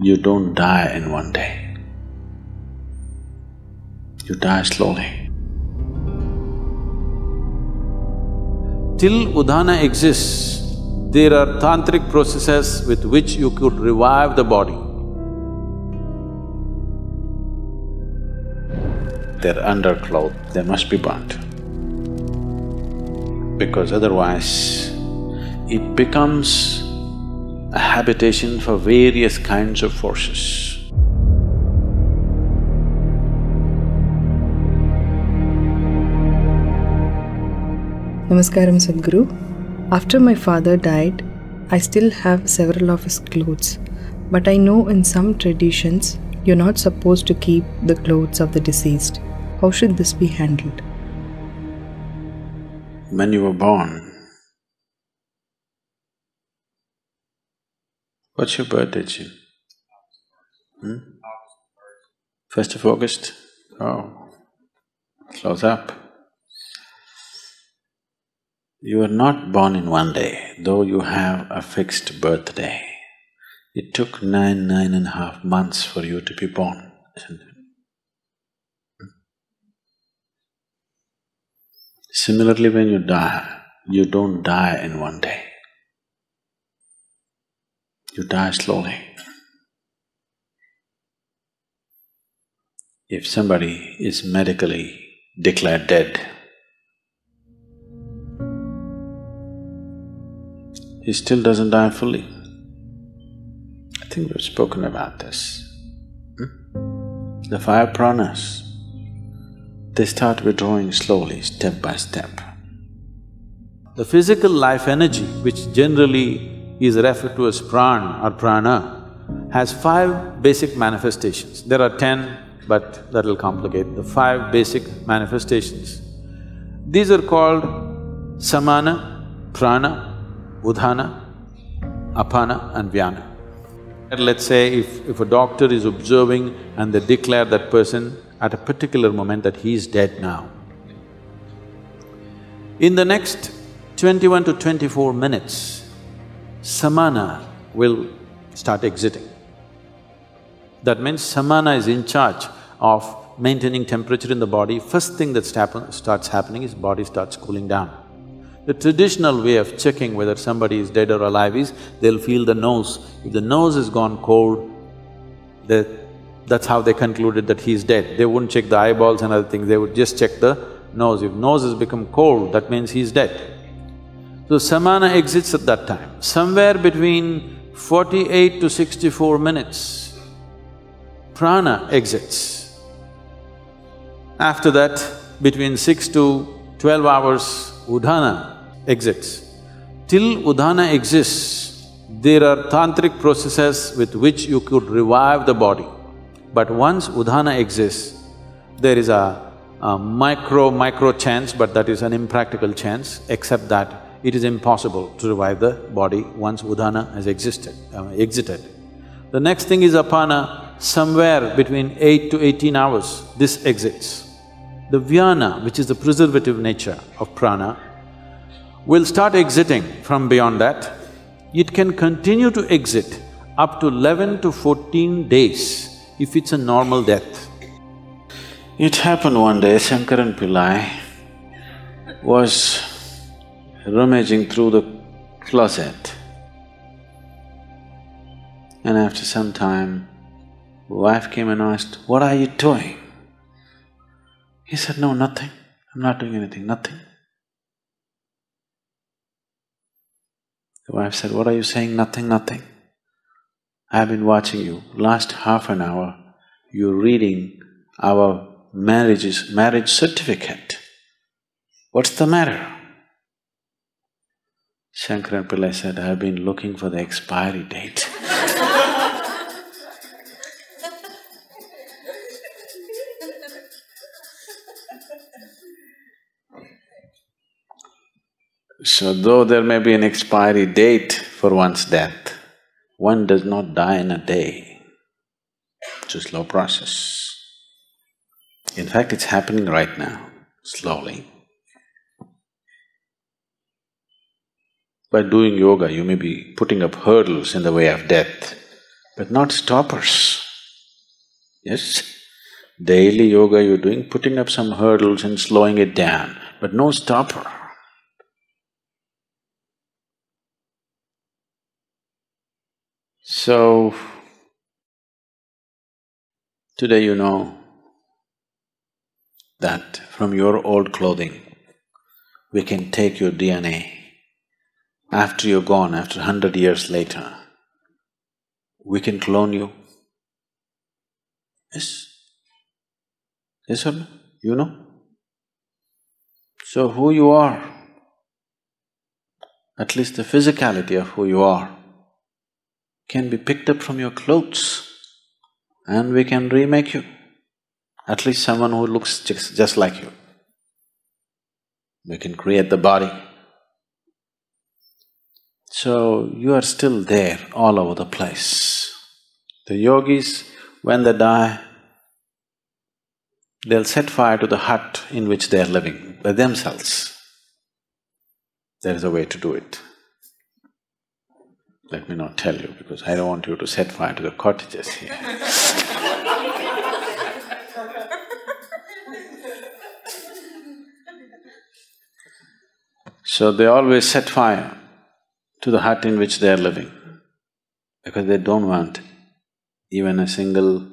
You don't die in one day. You die slowly. Till udhana exists, there are tantric processes with which you could revive the body. Their undercloth, they must be burnt. Because otherwise, it becomes a habitation for various kinds of forces. Namaskaram Sadhguru. After my father died, I still have several of his clothes, but I know in some traditions you're not supposed to keep the clothes of the deceased. How should this be handled? When you were born, what's your birthday, Chin? 1st of August? Oh, close up. You were not born in one day, though you have a fixed birthday. It took 9.5 months for you to be born, isn't it? Similarly, when you die, you don't die in one day. You die slowly. If somebody is medically declared dead, he still doesn't die fully. I think we've spoken about this. The 5 pranas, they start withdrawing slowly, step by step. The physical life energy, which generally is referred to as pran or prana, has 5 basic manifestations. There are 10, but that'll complicate. The 5 basic manifestations. These are called samana, prana, udhana, apana and vyana. Let's say if a doctor is observing and they declare that person at a particular moment that he is dead now. In the next 21 to 24 minutes, samana will start exiting. That means samana is in charge of maintaining temperature in the body. First thing that starts happening is body starts cooling down. The traditional way of checking whether somebody is dead or alive is, they'll feel the nose. If the nose has gone cold, that's how they concluded that he's dead. They wouldn't check the eyeballs and other things, they would just check the nose. If nose has become cold, that means he's dead. So samana exits at that time. Somewhere between 48 to 64 minutes, prana exits. After that, between 6 to 12 hours, udhana exits. Till udhana exists, there are tantric processes with which you could revive the body. But once udhana exists, there is a micro chance, but that is an impractical chance, except that it is impossible to revive the body once udhana has exited. The next thing is apana, somewhere between 8 to 18 hours, this exits. The vyana, which is the preservative nature of prana, will start exiting from beyond that. It can continue to exit up to 11 to 14 days if it's a normal death. It happened one day, Shankaran Pillai was rummaging through the closet, and after some time, wife came and asked, "What are you doing?" He said, "No, nothing. I'm not doing anything, nothing." The wife said, "What are you saying, nothing, nothing? I've been watching you. Last half an hour, you're reading our marriage certificate. What's the matter?" Shankaran Pillai said, "I've been looking for the expiry date." So though there may be an expiry date for one's death, one does not die in a day. It's a slow process. In fact, it's happening right now, slowly. By doing yoga, you may be putting up hurdles in the way of death, but not stoppers. Yes? Daily yoga you're doing, putting up some hurdles and slowing it down, but no stopper. So, today you know that from your old clothing, we can take your DNA. After you're gone, after 100 years later, we can clone you. Yes? Yes or no? You know? So who you are, at least the physicality of who you are, can be picked up from your clothes and we can remake you. At least someone who looks just like you. We can create the body. So you are still there all over the place. The yogis, when they die, they'll set fire to the hut in which they are living by themselves. There is a way to do it. Let me not tell you because I don't want you to set fire to the cottages here. So they always set fire to the hut in which they are living because they don't want even a single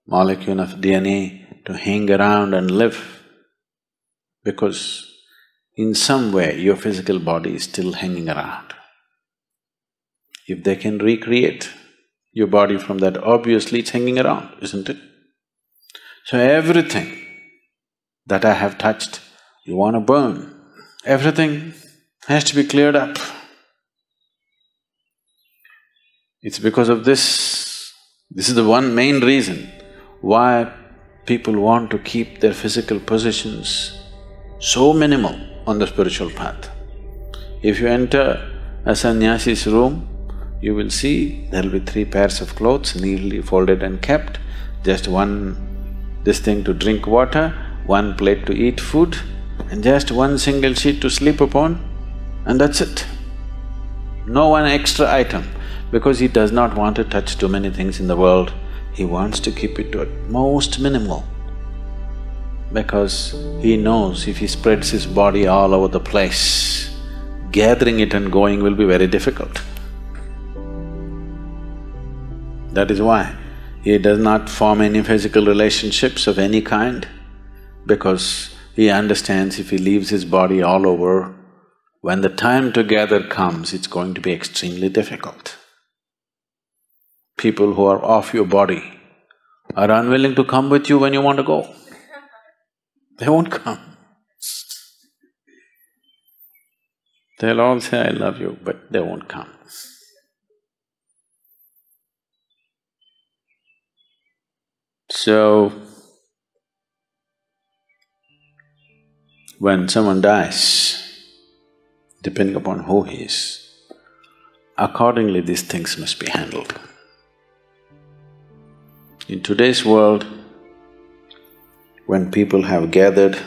molecule of DNA to hang around and live, because in some way your physical body is still hanging around. If they can recreate your body from that, obviously it's hanging around, isn't it? So everything that I have touched, you want to burn. Everything has to be cleared up. It's because of this. This is the one main reason why people want to keep their physical possessions so minimal on the spiritual path. If you enter a sannyasi's room, you will see there'll be 3 pairs of clothes neatly folded and kept, just this thing to drink water, 1 plate to eat food, and just 1 single sheet to sleep upon, and that's it. No one extra item, because he does not want to touch too many things in the world. He wants to keep it to at most minimal, because he knows if he spreads his body all over the place, gathering it and going will be very difficult. That is why he does not form any physical relationships of any kind, because he understands if he leaves his body all over, when the time to gather comes, it's going to be extremely difficult. People who are off your body are unwilling to come with you when you want to go. They won't come. They'll all say, I love you, but they won't come. So, when someone dies, depending upon who he is, accordingly these things must be handled. In today's world, when people have gathered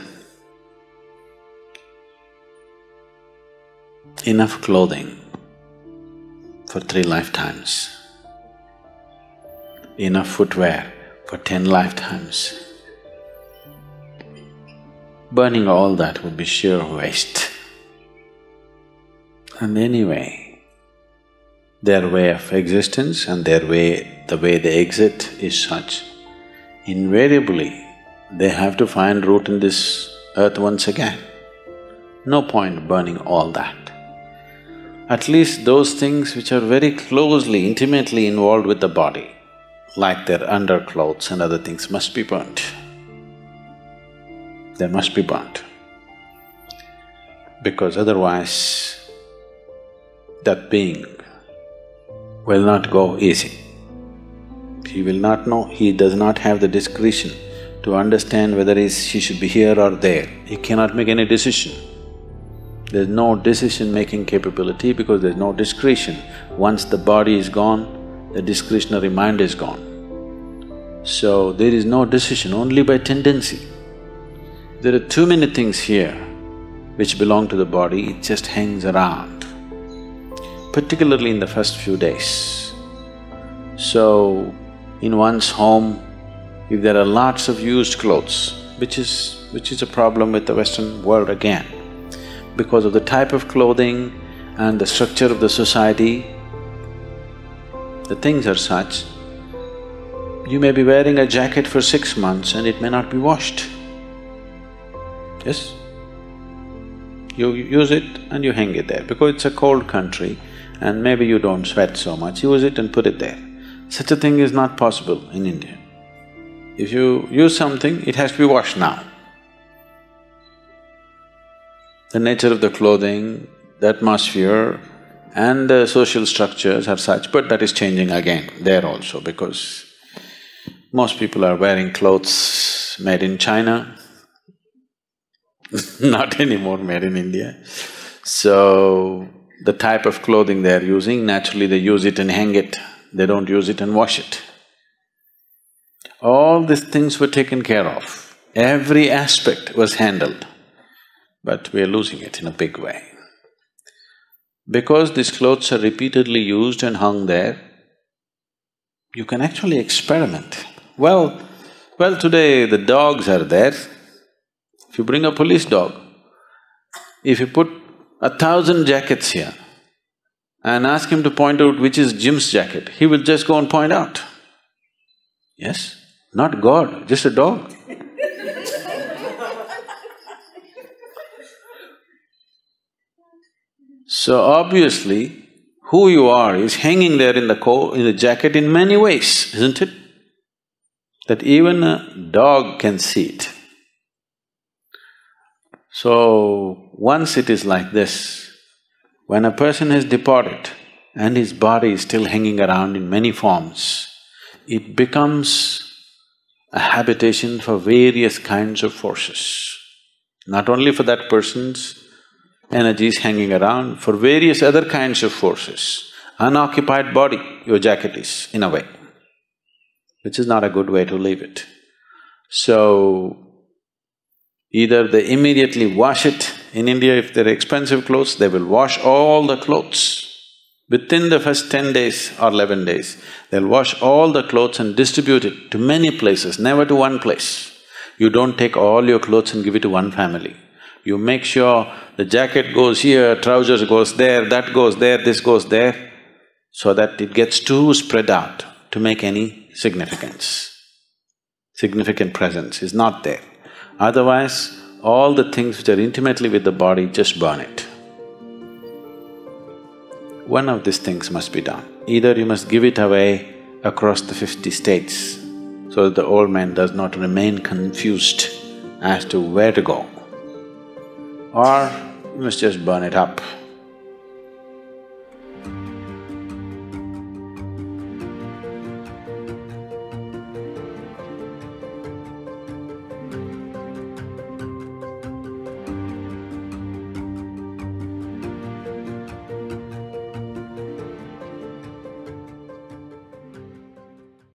enough clothing for 3 lifetimes, enough footwear for 10 lifetimes, burning all that would be sheer waste. And anyway, their way of existence and the way they exit is such, invariably they have to find root in this earth once again. No point burning all that. At least those things which are very closely, intimately involved with the body, like their underclothes and other things, must be burnt. They must be burnt. Because otherwise, that being will not go easy. He will not know, he does not have the discretion to understand whether he should be here or there. He cannot make any decision. There's no decision-making capability because there's no discretion. Once the body is gone, the discretionary mind is gone. So there is no decision, only by tendency. There are too many things here which belong to the body, it just hangs around, particularly in the first few days. So, in one's home, if there are lots of used clothes, which is a problem with the Western world again, because of the type of clothing and the structure of the society, the things are such, you may be wearing a jacket for 6 months and it may not be washed. Yes? You use it and you hang it there because it's a cold country and maybe you don't sweat so much, use it and put it there. Such a thing is not possible in India. If you use something, it has to be washed now. The nature of the clothing, the atmosphere and the social structures are such, but that is changing again there also because most people are wearing clothes made in China, not anymore made in India. So, the type of clothing they are using, naturally they use it and hang it, they don't use it and wash it. All these things were taken care of, every aspect was handled, but we are losing it in a big way. Because these clothes are repeatedly used and hung there, you can actually experiment. Well, today the dogs are there. If you bring a police dog, if you put 1,000 jackets here and ask him to point out which is Jim's jacket, he will just go and point out. Yes? Not God, just a dog. So obviously, who you are is hanging there in the jacket in many ways, isn't it? That even a dog can see it. So, once it is like this, when a person has departed and his body is still hanging around in many forms, it becomes a habitation for various kinds of forces. Not only for that person's energies hanging around, for various other kinds of forces. Unoccupied body, your jacket is, in a way, which is not a good way to leave it. So, either they immediately wash it. In India, if they're expensive clothes, they will wash all the clothes. Within the first 10 days or 11 days, they'll wash all the clothes and distribute it to many places, never to one place. You don't take all your clothes and give it to one family. You make sure the jacket goes here, trousers goes there, that goes there, this goes there, so that it gets too spread out to make any significance. Significant presence is not there. Otherwise, all the things which are intimately with the body, just burn it. One of these things must be done. Either you must give it away across the 50 states so that the old man does not remain confused as to where to go, or you must just burn it up.